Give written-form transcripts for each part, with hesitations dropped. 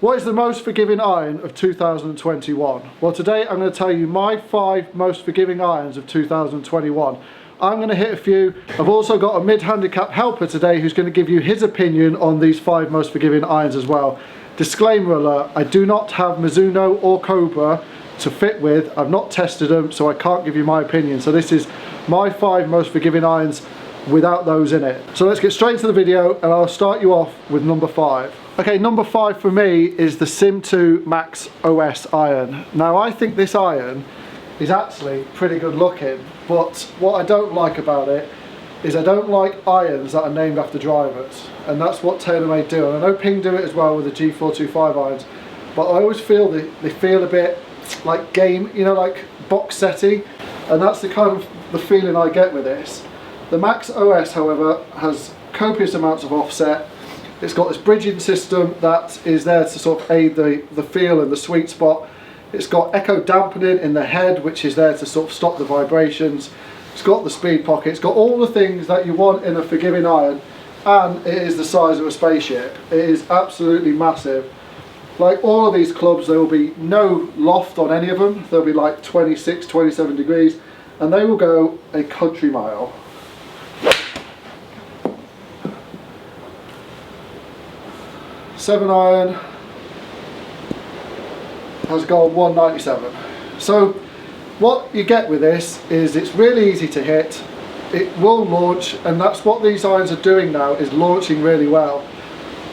What is the most forgiving iron of 2021? Well, today I'm going to tell you my 5 most forgiving irons of 2021. I'm going to hit a few. I've also got a mid-handicap helper today who's going to give you his opinion on these 5 most forgiving irons as well. Disclaimer alert, I do not have Mizuno or Cobra to fit with. I've not tested them, so I can't give you my opinion. So this is my 5 most forgiving irons without those in it. So let's get straight into the video and I'll start you off with number 5. Okay, number 5 for me is the Sim2 Max OS iron. Now I think this iron is actually pretty good looking, but what I don't like about it is I don't like irons that are named after drivers, and that's what TaylorMade do. And I know Ping do it as well with the G425 irons, but I always feel they feel a bit like game, you know, like box setty, and that's the kind of the feeling I get with this. The Max OS, however, has copious amounts of offset. It's got this bridging system that is there to sort of aid the feel and the sweet spot. It's got echo dampening in the head, which is there to sort of stop the vibrations. It's got the speed pocket. It's got all the things that you want in a forgiving iron, and it is the size of a spaceship. It is absolutely massive. Like all of these clubs, there will be no loft on any of them. They'll be like 26, 27 degrees, and they will go a country mile. Seven iron has gone 197. So what you get with this is it's really easy to hit, it will launch, and that's what these irons are doing now, is launching really well.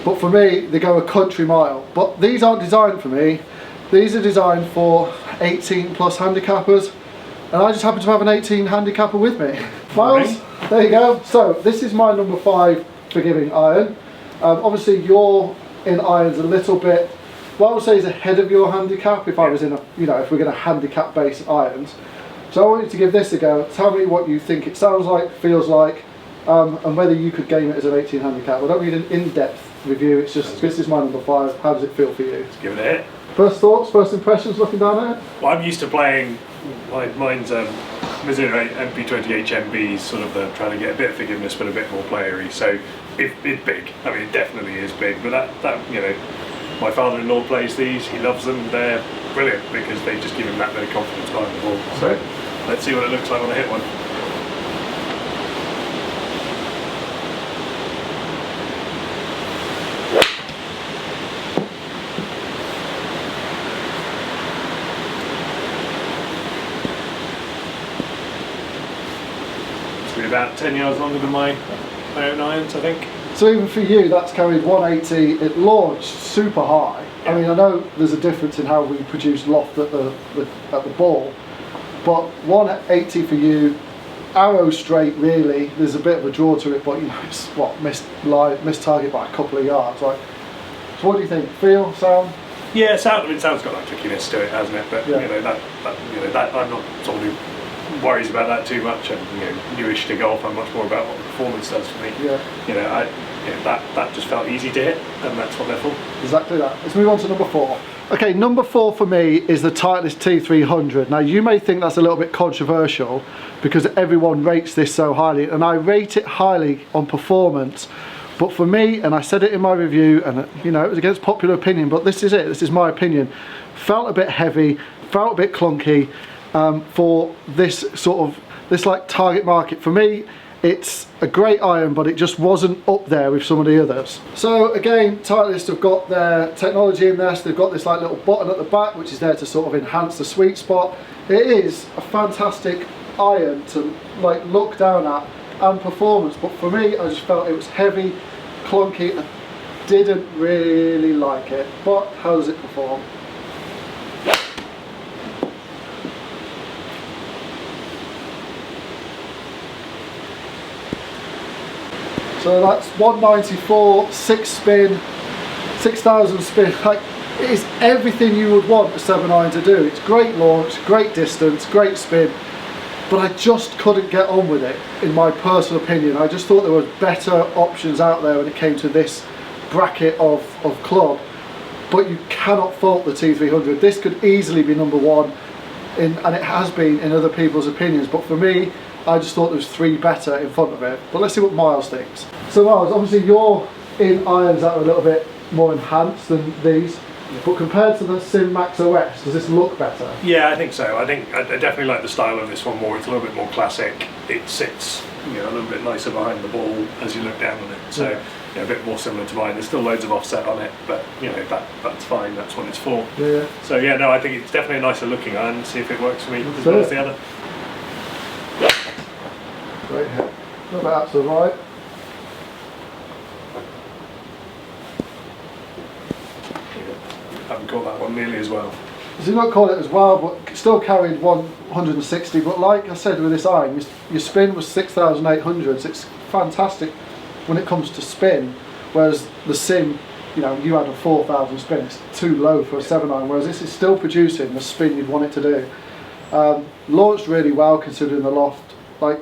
But for me, they go a country mile. But these aren't designed for me, these are designed for 18 plus handicappers, and I just happen to have an 18 handicapper with me. Miles, there you go. So this is my number 5 forgiving iron. Obviously you're in irons a little bit, what I would say is ahead of your handicap if I was in a, you know, if we're going to handicap based irons. So I want you to give this a go. Tell me what you think it sounds like, feels like, and whether you could game it as an 18 handicap. I don't need an in-depth review, it's just, this is my number 5. How does it feel for you? Let's give it a hit. First thoughts, first impressions looking down at it? Well, I'm used to playing, mine's Mizuno MP20 HMB, sort of trying to get a bit of forgiveness but a bit more playery, so it's big. I mean, it definitely is big, but that you know, my father-in-law plays these, he loves them, they're brilliant because they just give him that bit of confidence behind the ball. So let's see what it looks like when I hit one. About 10 yards longer than my own irons, I think. So even for you, that's carried 180. It launched super high. Yeah. I mean, I know there's a difference in how we produce loft at the ball, but 180 for you, arrow straight really. There's a bit of a draw to it, but you know, it's what, missed target by a couple of yards, right? So what do you think? Feel, sound? Yeah, sound. I mean, sound's got that clickiness to it, hasn't it? But yeah, you know, that I'm not someone who worries about that too much. And you know, newish to golf, I'm much more about what the performance does for me. Yeah. You know, that just felt easy to hit, and that's what they're for. Exactly that. Let's move on to number 4. Okay, number 4 for me is the Titleist T300. Now you may think that's a little bit controversial because everyone rates this so highly, and I rate it highly on performance. But for me, and I said it in my review, and you know, it was against popular opinion, but this is it, this is my opinion, felt a bit heavy, felt a bit clunky for this sort of, this like target market. For me, it's a great iron, but it just wasn't up there with some of the others. So again, Titleist have got their technology in there, so they've got this like little button at the back, which is there to sort of enhance the sweet spot. It is a fantastic iron to like look down at and performance, but for me, I just felt it was heavy, clunky. I didn't really like it, but how does it perform? So that's 194, 6 spin, 6,000 spin. Like, it is everything you would want a 7-iron to do. It's great launch, great distance, great spin, but I just couldn't get on with it, in my personal opinion. I just thought there were better options out there when it came to this bracket of club, but you cannot fault the T300. This could easily be number 1, and it has been in other people's opinions, but for me, I just thought there was 3 better in front of it. But let's see what Miles thinks. So Miles, obviously you're in irons that are a little bit more enhanced than these. But compared to the Sim Max OS, does this look better? Yeah, I think so. I think I definitely like the style of this one more. It's a little bit more classic. It sits, a little bit nicer behind the ball as you look down on it. So a bit more similar to mine. There's still loads of offset on it, but that's fine. That's what it's for. Yeah. So yeah, no, I think it's definitely a nicer looking iron. See if it works for me as well as the other. Great hit. A little bit out to the right. Haven't caught that one nearly as well. So you not caught it as well, but still carried 160. But like I said with this iron, your spin was 6,800. So it's fantastic when it comes to spin. Whereas the Sim, you had a 4,000 spin. It's too low for a 7-iron. Whereas this is still producing the spin you'd want it to do. Launched really well considering the loft. Like,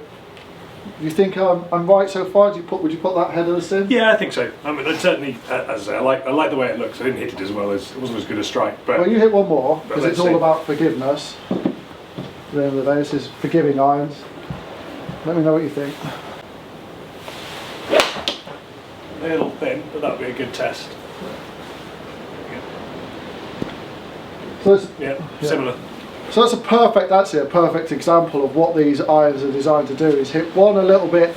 do you think I'm right so far? Would you put that ahead of the Sim? Yeah, I think so. I mean, I'd certainly, as I say, I like the way it looks. I didn't hit it as well as it wasn't as good a strike. But well, you hit one more because it's all see. about forgiveness. At the end of the day, this is forgiving irons. Let me know what you think. A little thin, but that'd be a good test. So it's, Similar. So that's a perfect example of what these irons are designed to do, is hit one a little bit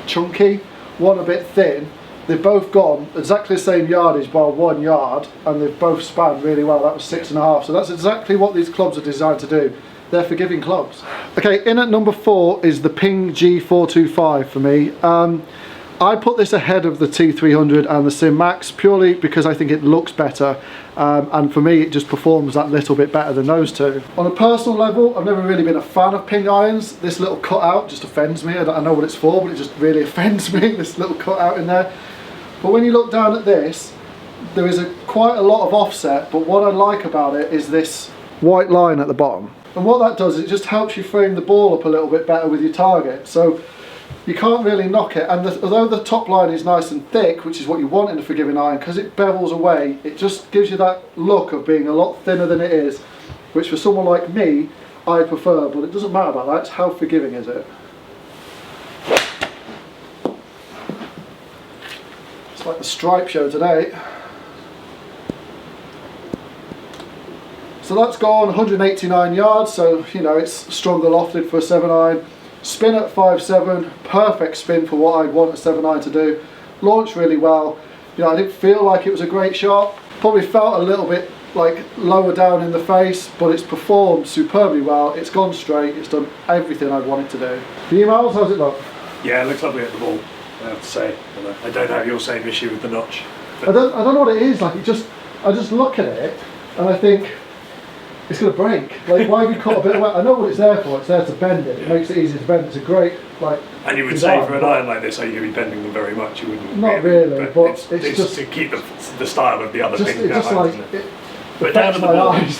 chunky, one a bit thin. They've both gone exactly the same yardage by 1 yard, and they've both spanned really well. That was 6.5, so that's exactly what these clubs are designed to do. They're forgiving clubs. Okay, in at number 4 is the Ping G425 for me. I put this ahead of the T300 and the Sim Max purely because I think it looks better, and for me it just performs that little bit better than those two. On a personal level, I've never really been a fan of Ping irons. This little cutout just offends me. I know what it's for, but it just really offends me, this little cutout in there. But when you look down at this, there is quite a lot of offset, but what I like about it is this white line at the bottom. And what that does is it just helps you frame the ball up a little bit better with your target. So you can't really knock it, and although the top line is nice and thick, which is what you want in a forgiving iron, because it bevels away, it just gives you that look of being a lot thinner than it is, which for someone like me, I prefer, but it doesn't matter about that, it's how forgiving is it. It's like the stripe show today. So that's gone 189 yards, so it's stronger lofted for a 7-iron. Spin at 5.7, perfect spin for what I'd want a 7-iron to do. Launched really well. I didn't feel like it was a great shot. Probably felt a little bit like lower down in the face, but it's performed superbly well. It's gone straight. It's done everything I'd want it to do. The emails, how's it look? Yeah, it looks lovely at the ball, I have to say. I don't have your same issue with the notch. I don't know what it is. Like I just look at it and I think, it's going to break. Like, why have you cut a bit away? I know what it's there for. It's there to bend it. It makes it easy to bend. It's a great, And you would say for an iron like this, are you going to be bending them very much? You wouldn't. Not really, but it's just to keep the style of the other thing. It's just like it but down at the ball, eyes.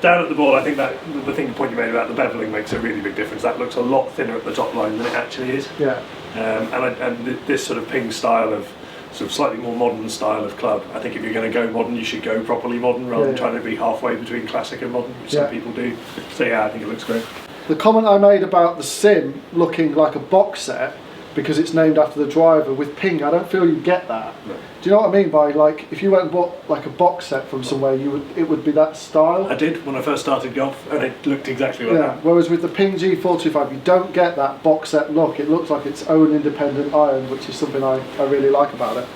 down at the ball, I think that the point you made about the beveling makes a really big difference. That looks a lot thinner at the top line than it actually is. Yeah. And this sort of Ping style of sort of slightly more modern style of club. I think if you're going to go modern, you should go properly modern rather than trying to be halfway between classic and modern, which some people do. So yeah, I think it looks great. The comment I made about the Sim looking like a box set because it's named after the driver, with Ping, I don't feel you get that. No. Do you know what I mean by, like, if you went and bought like a box set from somewhere, it would be that style? I did when I first started golf, and it looked exactly like that. Whereas with the Ping G425, you don't get that box set look. It looks like its own independent iron, which is something I really like about it.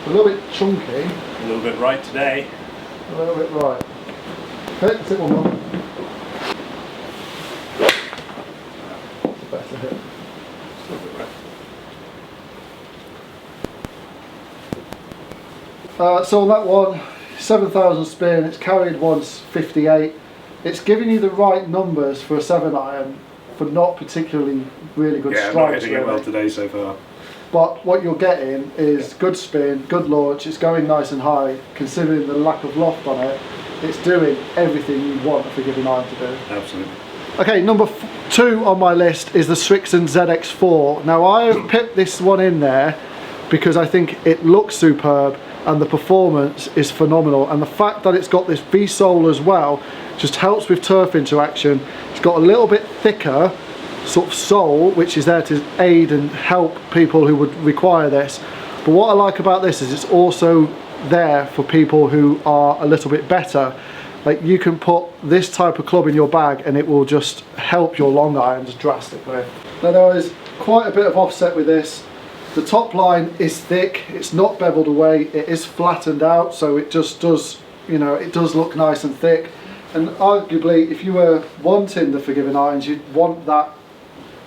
A little bit chunky. A little bit right today. A little bit right. Okay, let's hit one more. That's a better hit. A little bit right. So on that one, 7,000 spin, it's carried 158. It's giving you the right numbers for a 7-iron for not particularly really good strikes. Yeah, not hitting it well today so far. But what you're getting is good spin, good launch, it's going nice and high, considering the lack of loft on it. It's doing everything you want a forgiving iron to do. Absolutely. Okay, number 2 on my list is the SWXTON ZX4. Now I have picked this one in there because I think it looks superb and the performance is phenomenal, and the fact that it's got this V-sole as well just helps with turf interaction. It's got a little bit thicker sort of sole, which is there to aid and help people who would require this, But what I like about this is it's also there for people who are a little bit better. Like, you can put this type of club in your bag and it will just help your long irons drastically. Now, there is quite a bit of offset with this. The top line is thick, it's not beveled away, it is flattened out, so it just does, you know, it does look nice and thick. And arguably, if you were wanting the forgiving irons, you'd want that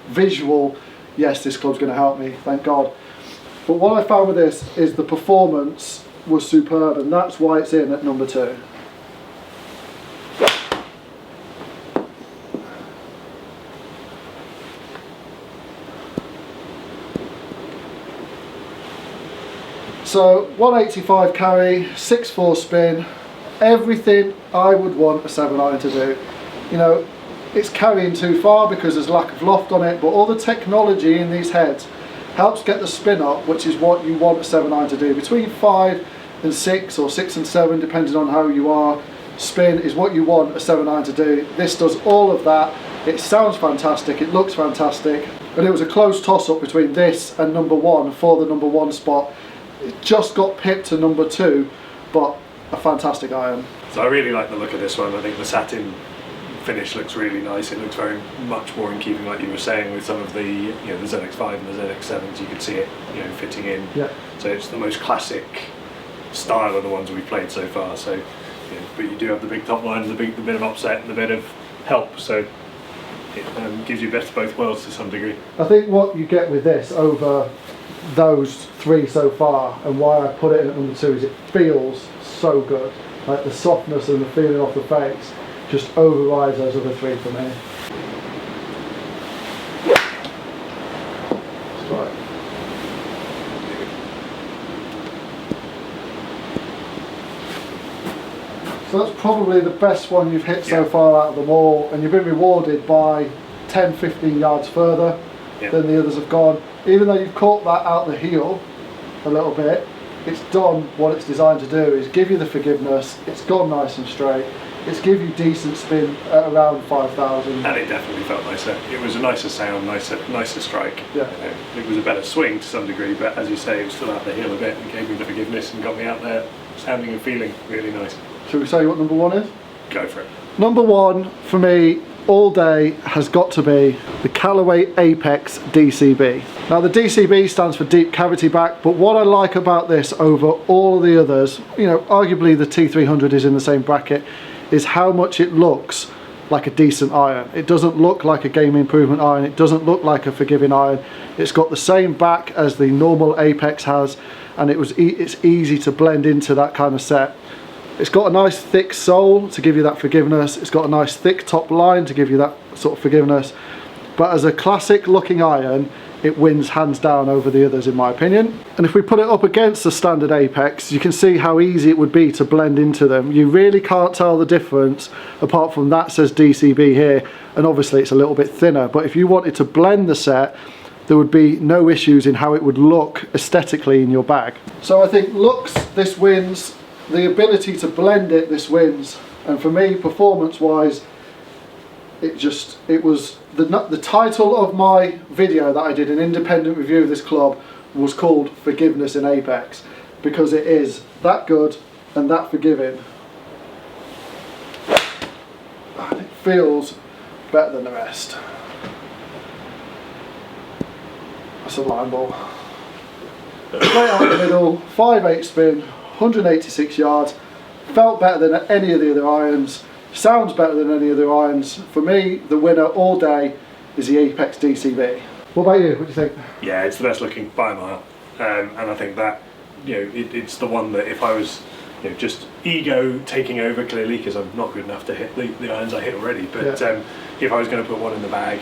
visual, yes, this club's going to help me, thank God. But what I found with this is the performance was superb, and that's why it's in at number 2. So 185 carry, 6.4 spin, everything I would want a 7-iron to do. You know, it's carrying too far because there's lack of loft on it, but all the technology in these heads helps get the spin up, which is what you want a 7-iron to do. Between 5 and 6 or 6 and 7, depending on how you are, spin is what you want a 7-iron to do. This does all of that. It sounds fantastic, it looks fantastic, and it was a close toss-up between this and number 1 for the number 1 spot. It just got pipped to number 2, but a fantastic iron. So I really like the look of this one. I think the satin finish looks really nice. It looks very much more in keeping, like you were saying, with some of the, you know, the ZX5 and the ZX7s. You could see it, you know, fitting in. Yeah. So it's the most classic style of the ones we've played so far. So, you know, but you do have the big top line, the bit of offset, and the bit of help. So it gives you best of both worlds to some degree. I think what you get with this over those 3 so far, and why I put it in at number 2, is it feels so good. Like, the softness and the feeling off the face just overrides those other 3 for me. That's right. So that's probably the best one you've hit so far out of them all, and you've been rewarded by 10-15 yards further than the others have gone. Even though you've caught that out the heel a little bit, it's done what it's designed to do, is give you the forgiveness. It's gone nice and straight. It's give you decent spin at around 5,000. And it definitely felt nicer. It was a nicer sound, nicer strike. Yeah. You know, it was a better swing to some degree, but as you say, it was still out the heel a bit and gave me the forgiveness and got me out there sounding and feeling really nice. Shall we say what number 1 is? Go for it. Number 1 for me all day has got to be the Callaway Apex DCB. Now, the DCB stands for deep cavity back, but what I like about this over all of the others, you know, arguably the T300 is in the same bracket, is how much it looks like a decent iron. It doesn't look like a game improvement iron, it doesn't look like a forgiving iron. It's got the same back as the normal Apex has, and it's easy to blend into that kind of set. It's got a nice thick sole to give you that forgiveness. It's got a nice thick top line to give you that sort of forgiveness. But as a classic looking iron, it wins hands down over the others in my opinion. And if we put it up against the standard Apex, you can see how easy it would be to blend into them. You really can't tell the difference apart from that says DCB here, and obviously it's a little bit thinner. But if you wanted to blend the set, there would be no issues in how it would look aesthetically in your bag. So I think looks, this wins. The ability to blend it, this wins. And for me, performance-wise, it was the title of my video that I did, an independent review of this club, was called Forgiveness in Apex, because it is that good and that forgiving. And it feels better than the rest. That's a line ball. Straight out the middle, 5/8 spin, 186 yards, felt better than any of the other irons, sounds better than any other irons. For me, the winner all day is the Apex DCB. What about you? What do you think? Yeah, it's the best looking by a mile, and I think that, you know, it's the one that if I was, you know, just ego taking over clearly because I'm not good enough to hit the irons I hit already, but if I was going to put one in the bag,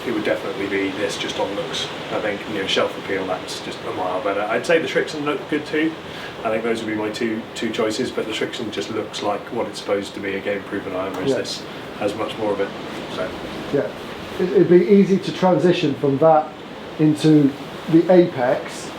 it would definitely be this, just on looks. I think, you know, shelf appeal, that's just a mile better. I'd say the Shrixon look good too. I think those would be my two choices, but the Shrixon just looks like what it's supposed to be, a game proven iron, whereas this has much more of it. So yeah, it'd be easy to transition from that into the Apex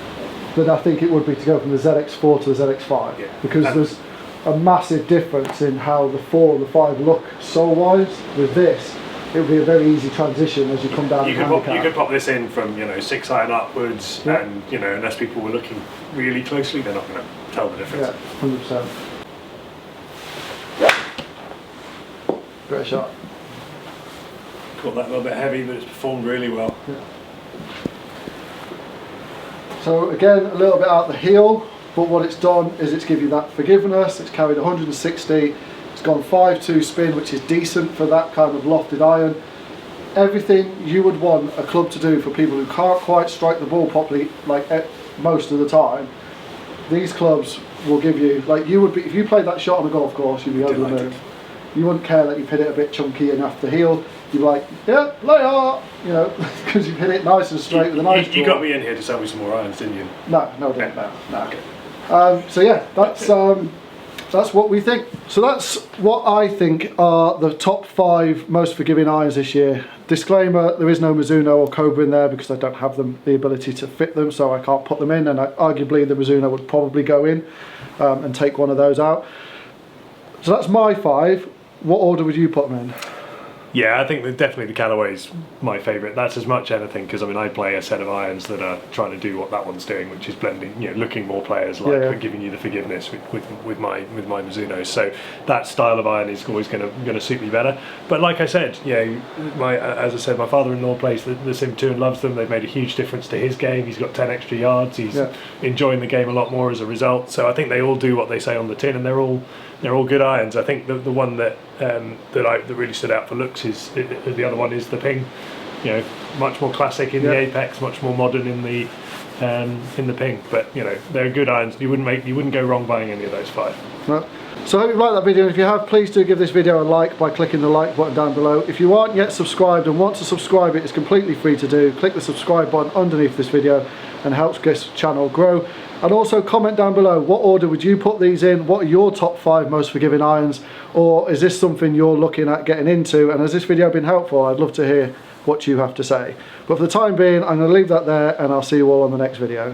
than I think it would be to go from the ZX4 to the ZX5, because there's a massive difference in how the 4 and the 5 look sole wise. With this, it would be a very easy transition as you come down. You could pop this in from 6 iron upwards, and unless people were looking really closely, they're not going to tell the difference. Yeah, 100%. Great shot. Caught that a little bit heavy, but it's performed really well. Yeah. So again, a little bit out the heel, but what it's done is it's give you that forgiveness. It's carried 160. It's gone 5-2 spin, which is decent for that kind of lofted iron. Everything you would want a club to do for people who can't quite strike the ball properly, like most of the time. These clubs will give you, like you would be, if you played that shot on a golf course, you'd be over the moon. You wouldn't care that you hit it a bit chunky and off the heel. You'd be like, yeah, lay out, because you've hit it nice and straight with a nice You got me in here to sell me some more irons, didn't you? No, I didn't. No. Okay. So yeah, that's what we think. So that's what I think are the top 5 most forgiving irons this year. Disclaimer, there is no Mizuno or Cobra in there because I don't have the ability to fit them, so I can't put them in, and arguably the Mizuno would probably go in and take one of those out. So that's my 5. What order would you put them in? Yeah, I think that definitely the Callaway's my favourite. That's as much anything, because I play a set of irons that are trying to do what that one's doing, which is blending, looking more players like, but giving you the forgiveness with my Mizuno. So that style of iron is always going to suit me better. But like I said, as I said, my father-in-law plays the Sim2 and loves them. They've made a huge difference to his game. He's got 10 extra yards. He's enjoying the game a lot more as a result. So I think they all do what they say on the tin, and they're all good irons. I think the one that really stood out for looks is the other one is the Ping. Much more classic in the Apex, much more modern in the Ping. But they're good irons. You wouldn't go wrong buying any of those 5. No. So I hope you liked that video, and if you have, please do give this video a like by clicking the like button down below. If you aren't yet subscribed and want to subscribe, it's completely free to do. Click the subscribe button underneath this video and helps this channel grow. And also comment down below, what order would you put these in? What are your top 5 most forgiving irons? Or is this something you're looking at getting into? And has this video been helpful? I'd love to hear what you have to say. But for the time being, I'm going to leave that there, and I'll see you all on the next video.